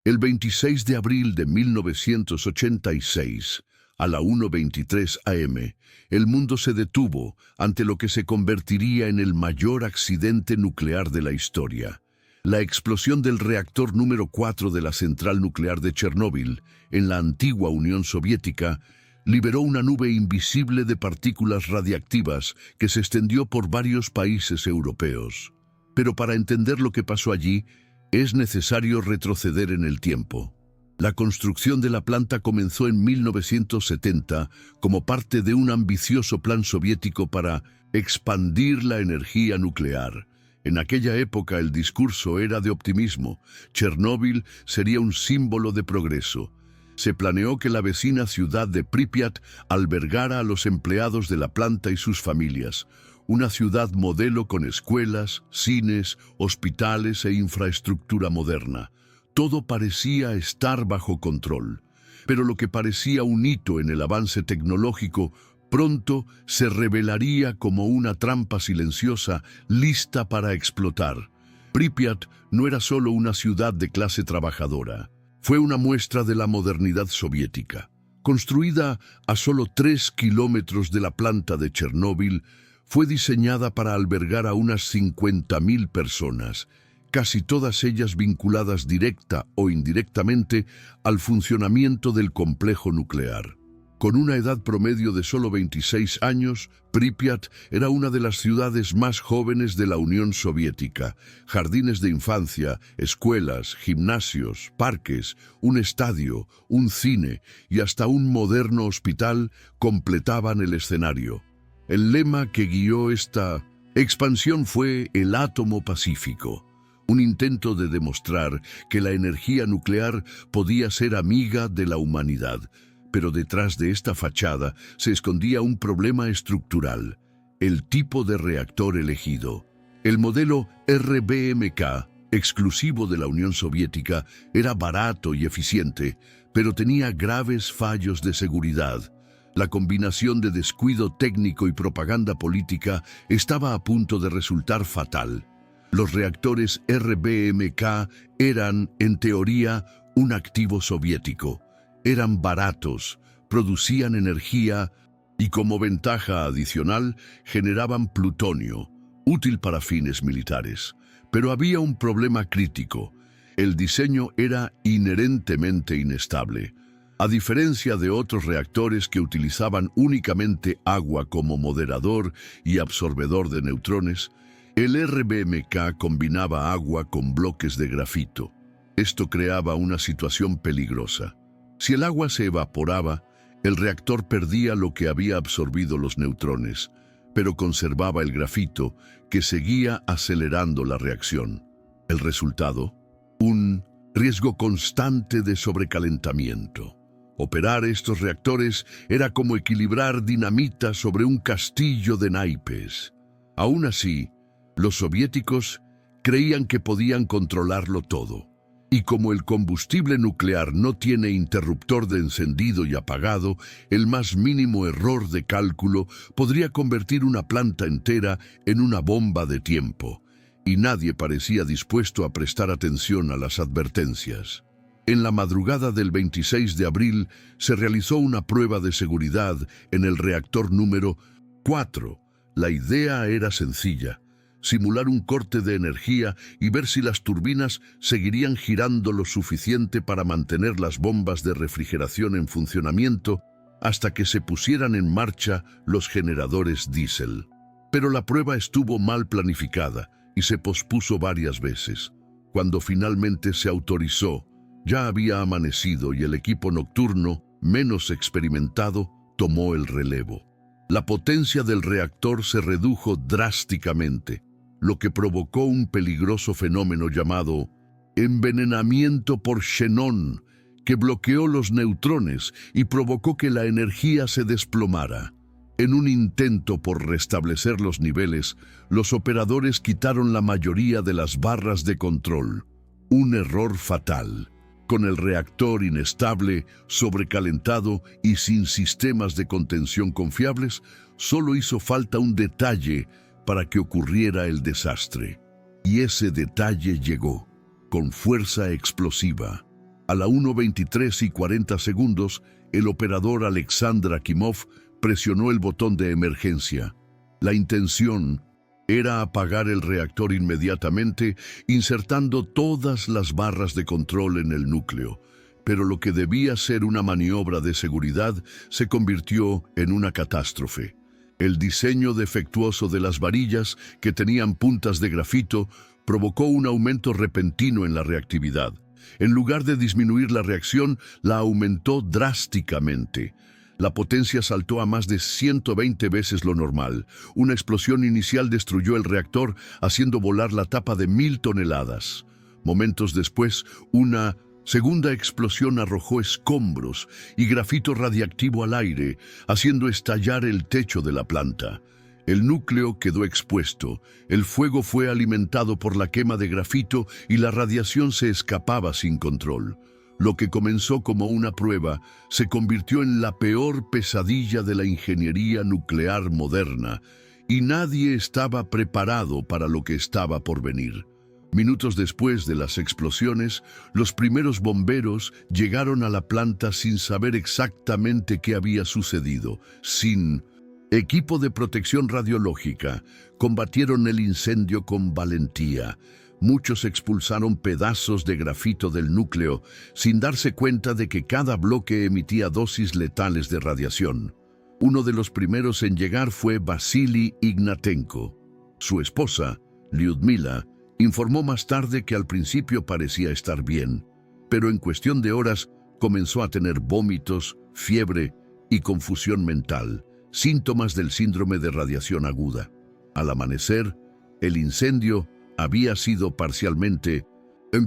El 26 de abril de 1986, a la 1:23 a.m., el mundo se detuvo ante lo que se convertiría en el mayor accidente nuclear de la historia. La explosión del reactor número 4 de la central nuclear de Chernóbil, en la antigua Unión Soviética, liberó una nube invisible de partículas radiactivas que se extendió por varios países europeos. Pero para entender lo que pasó allí, es necesario retroceder en el tiempo. La construcción de la planta comenzó en 1970 como parte de un ambicioso plan soviético para expandir la energía nuclear. En aquella época el discurso era de optimismo. Chernóbil sería un símbolo de progreso. Se planeó que la vecina ciudad de Pripyat albergara a los empleados de la planta y sus familias. Una ciudad modelo con escuelas, cines, hospitales e infraestructura moderna. Todo parecía estar bajo control. Pero lo que parecía un hito en el avance tecnológico pronto se revelaría como una trampa silenciosa lista para explotar. Pripyat no era solo una ciudad de clase trabajadora. Fue una muestra de la modernidad soviética. Construida a solo 3 kilómetros de la planta de Chernóbil, fue diseñada para albergar a unas 50.000 personas, casi todas ellas vinculadas directa o indirectamente al funcionamiento del complejo nuclear. Con una edad promedio de solo 26 años, Pripyat era una de las ciudades más jóvenes de la Unión Soviética. Jardines de infancia, escuelas, gimnasios, parques, un estadio, un cine y hasta un moderno hospital completaban el escenario. El lema que guió esta expansión fue el átomo pacífico, un intento de demostrar que la energía nuclear podía ser amiga de la humanidad. Pero detrás de esta fachada se escondía un problema estructural: el tipo de reactor elegido. El modelo RBMK, exclusivo de la Unión Soviética, era barato y eficiente, pero tenía graves fallos de seguridad. La combinación de descuido técnico y propaganda política estaba a punto de resultar fatal. Los reactores RBMK eran, en teoría, un activo soviético. Eran baratos, producían energía y, como ventaja adicional, generaban plutonio, útil para fines militares. Pero había un problema crítico: el diseño era inherentemente inestable. A diferencia de otros reactores que utilizaban únicamente agua como moderador y absorbedor de neutrones, el RBMK combinaba agua con bloques de grafito. Esto creaba una situación peligrosa. Si el agua se evaporaba, el reactor perdía lo que había absorbido los neutrones, pero conservaba el grafito, que seguía acelerando la reacción. El resultado: un riesgo constante de sobrecalentamiento. Operar estos reactores era como equilibrar dinamita sobre un castillo de naipes. Aún así, los soviéticos creían que podían controlarlo todo. Y como el combustible nuclear no tiene interruptor de encendido y apagado, el más mínimo error de cálculo podría convertir una planta entera en una bomba de tiempo. Y nadie parecía dispuesto a prestar atención a las advertencias. En la madrugada del 26 de abril se realizó una prueba de seguridad en el reactor número 4. La idea era sencilla: simular un corte de energía y ver si las turbinas seguirían girando lo suficiente para mantener las bombas de refrigeración en funcionamiento hasta que se pusieran en marcha los generadores diésel. Pero la prueba estuvo mal planificada y se pospuso varias veces. Cuando finalmente se autorizó, ya había amanecido y el equipo nocturno, menos experimentado, tomó el relevo. La potencia del reactor se redujo drásticamente, lo que provocó un peligroso fenómeno llamado envenenamiento por xenón, que bloqueó los neutrones y provocó que la energía se desplomara. En un intento por restablecer los niveles, los operadores quitaron la mayoría de las barras de control. Un error fatal. Con el reactor inestable, sobrecalentado y sin sistemas de contención confiables, solo hizo falta un detalle para que ocurriera el desastre. Y ese detalle llegó, con fuerza explosiva. A la 1:23:40, el operador Alexander Akimov presionó el botón de emergencia. La intención era apagar el reactor inmediatamente, insertando todas las barras de control en el núcleo. Pero lo que debía ser una maniobra de seguridad se convirtió en una catástrofe. El diseño defectuoso de las varillas, que tenían puntas de grafito, provocó un aumento repentino en la reactividad. En lugar de disminuir la reacción, la aumentó drásticamente. La potencia saltó a más de 120 veces lo normal. Una explosión inicial destruyó el reactor, haciendo volar la tapa de 1000 toneladas. Momentos después, una segunda explosión arrojó escombros y grafito radiactivo al aire, haciendo estallar el techo de la planta. El núcleo quedó expuesto, el fuego fue alimentado por la quema de grafito y la radiación se escapaba sin control. Lo que comenzó como una prueba se convirtió en la peor pesadilla de la ingeniería nuclear moderna, y nadie estaba preparado para lo que estaba por venir. Minutos después de las explosiones, los primeros bomberos llegaron a la planta sin saber exactamente qué había sucedido. Sin equipo de protección radiológica, combatieron el incendio con valentía. Muchos expulsaron pedazos de grafito del núcleo, sin darse cuenta de que cada bloque emitía dosis letales de radiación. Uno de los primeros en llegar fue Vasily Ignatenko. Su esposa, Lyudmila, informó más tarde que al principio parecía estar bien, pero en cuestión de horas comenzó a tener vómitos, fiebre y confusión mental, síntomas del síndrome de radiación aguda. Al amanecer, el incendio había sido parcialmente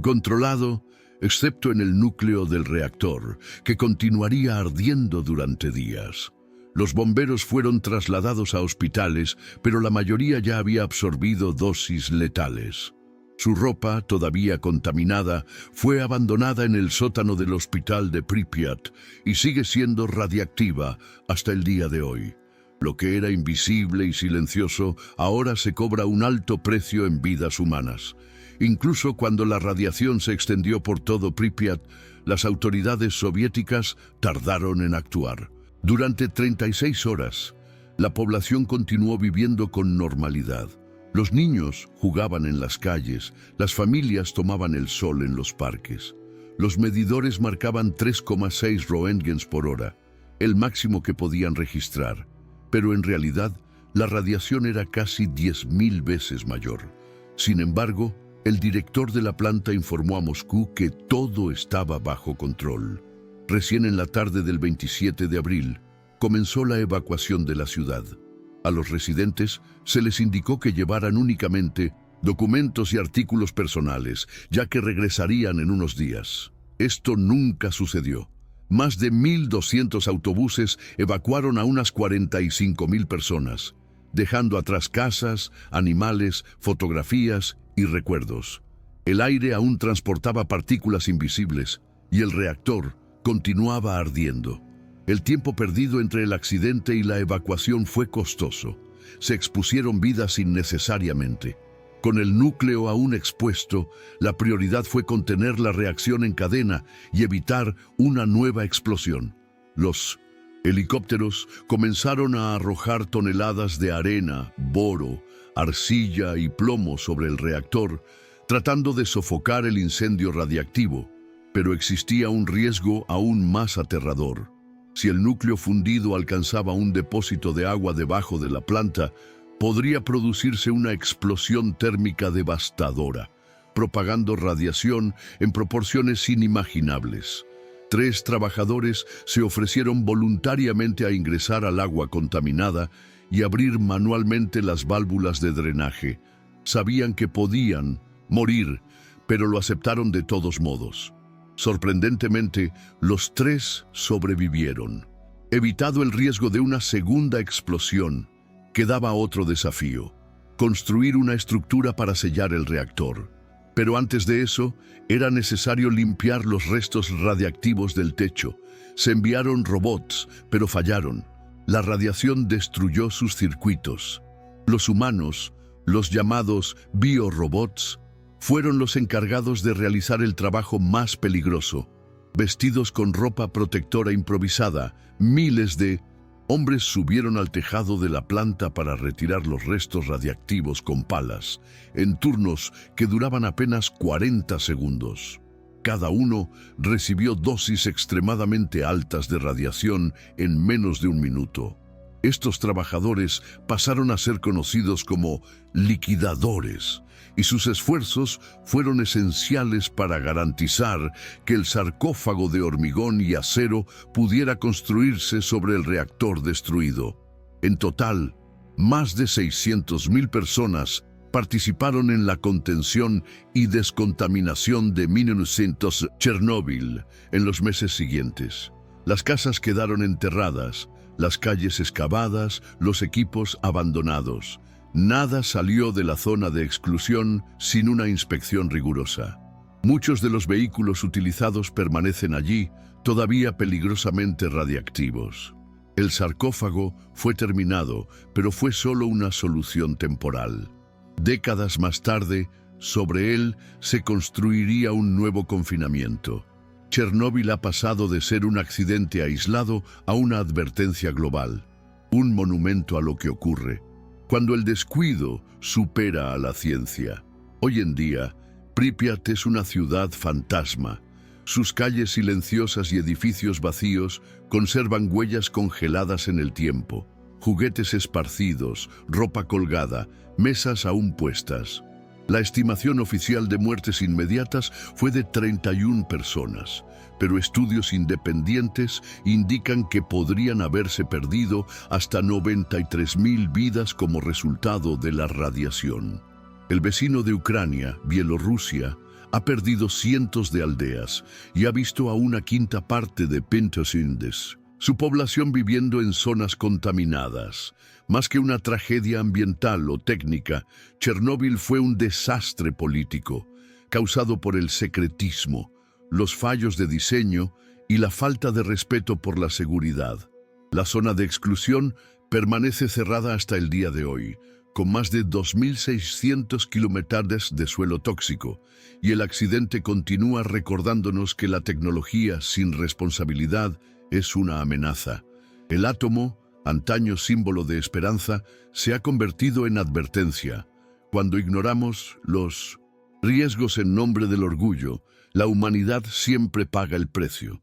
controlado, excepto en el núcleo del reactor, que continuaría ardiendo durante días. Los bomberos fueron trasladados a hospitales, pero la mayoría ya había absorbido dosis letales. Su ropa, todavía contaminada, fue abandonada en el sótano del hospital de Pripyat y sigue siendo radiactiva hasta el día de hoy. Lo que era invisible y silencioso ahora se cobra un alto precio en vidas humanas. Incluso cuando la radiación se extendió por todo Pripyat, las autoridades soviéticas tardaron en actuar. Durante 36 horas, la población continuó viviendo con normalidad. Los niños jugaban en las calles, las familias tomaban el sol en los parques. Los medidores marcaban 3,6 roentgens por hora, el máximo que podían registrar. Pero en realidad, la radiación era casi 10.000 veces mayor. Sin embargo, el director de la planta informó a Moscú que todo estaba bajo control. Recién en la tarde del 27 de abril, comenzó la evacuación de la ciudad. A los residentes se les indicó que llevaran únicamente documentos y artículos personales, ya que regresarían en unos días. Esto nunca sucedió. Más de 1.200 autobuses evacuaron a unas 45.000 personas, dejando atrás casas, animales, fotografías y recuerdos. El aire aún transportaba partículas invisibles y el reactor continuaba ardiendo. El tiempo perdido entre el accidente y la evacuación fue costoso. Se expusieron vidas innecesariamente. Con el núcleo aún expuesto, la prioridad fue contener la reacción en cadena y evitar una nueva explosión. Los helicópteros comenzaron a arrojar toneladas de arena, boro, arcilla y plomo sobre el reactor, tratando de sofocar el incendio radiactivo, pero existía un riesgo aún más aterrador. Si el núcleo fundido alcanzaba un depósito de agua debajo de la planta, podría producirse una explosión térmica devastadora, propagando radiación en proporciones inimaginables. 3 trabajadores se ofrecieron voluntariamente a ingresar al agua contaminada y abrir manualmente las válvulas de drenaje. Sabían que podían morir, pero lo aceptaron de todos modos. Sorprendentemente, los 3 sobrevivieron. Evitado el riesgo de una segunda explosión, quedaba otro desafío: construir una estructura para sellar el reactor. Pero antes de eso, era necesario limpiar los restos radiactivos del techo. Se enviaron robots, pero fallaron. La radiación destruyó sus circuitos. Los humanos, los llamados biorobots, fueron los encargados de realizar el trabajo más peligroso: Vestidos con ropa protectora improvisada, miles de hombres subieron al tejado de la planta para retirar los restos radiactivos con palas, en turnos que duraban apenas 40 segundos. Cada uno recibió dosis extremadamente altas de radiación en menos de un minuto. Estos trabajadores pasaron a ser conocidos como liquidadores, y sus esfuerzos fueron esenciales para garantizar que el sarcófago de hormigón y acero pudiera construirse sobre el reactor destruido. En total, más de 600.000 personas participaron en la contención y descontaminación de 1900 Chernóbil en los meses siguientes. Las casas quedaron enterradas, las calles excavadas, los equipos abandonados. Nada salió de la zona de exclusión sin una inspección rigurosa. Muchos de los vehículos utilizados permanecen allí, todavía peligrosamente radiactivos. El sarcófago fue terminado, pero fue solo una solución temporal. Décadas más tarde, sobre él se construiría un nuevo confinamiento. Chernóbil ha pasado de ser un accidente aislado a una advertencia global, un monumento a lo que ocurre cuando el descuido supera a la ciencia. Hoy en día, Pripyat es una ciudad fantasma. Sus calles silenciosas y edificios vacíos conservan huellas congeladas en el tiempo, juguetes esparcidos, ropa colgada, mesas aún puestas. La estimación oficial de muertes inmediatas fue de 31 personas, pero estudios independientes indican que podrían haberse perdido hasta 93.000 vidas como resultado de la radiación. El vecino de Ucrania, Bielorrusia, ha perdido cientos de aldeas y ha visto a una quinta parte de Pintosindes, su población viviendo en zonas contaminadas. Más que una tragedia ambiental o técnica, Chernóbil fue un desastre político, causado por el secretismo, los fallos de diseño y la falta de respeto por la seguridad. La zona de exclusión permanece cerrada hasta el día de hoy, con más de 2.600 kilómetros de suelo tóxico, y el accidente continúa recordándonos que la tecnología sin responsabilidad es una amenaza. El átomo, antaño símbolo de esperanza, se ha convertido en advertencia. Cuando ignoramos los riesgos en nombre del orgullo, la humanidad siempre paga el precio.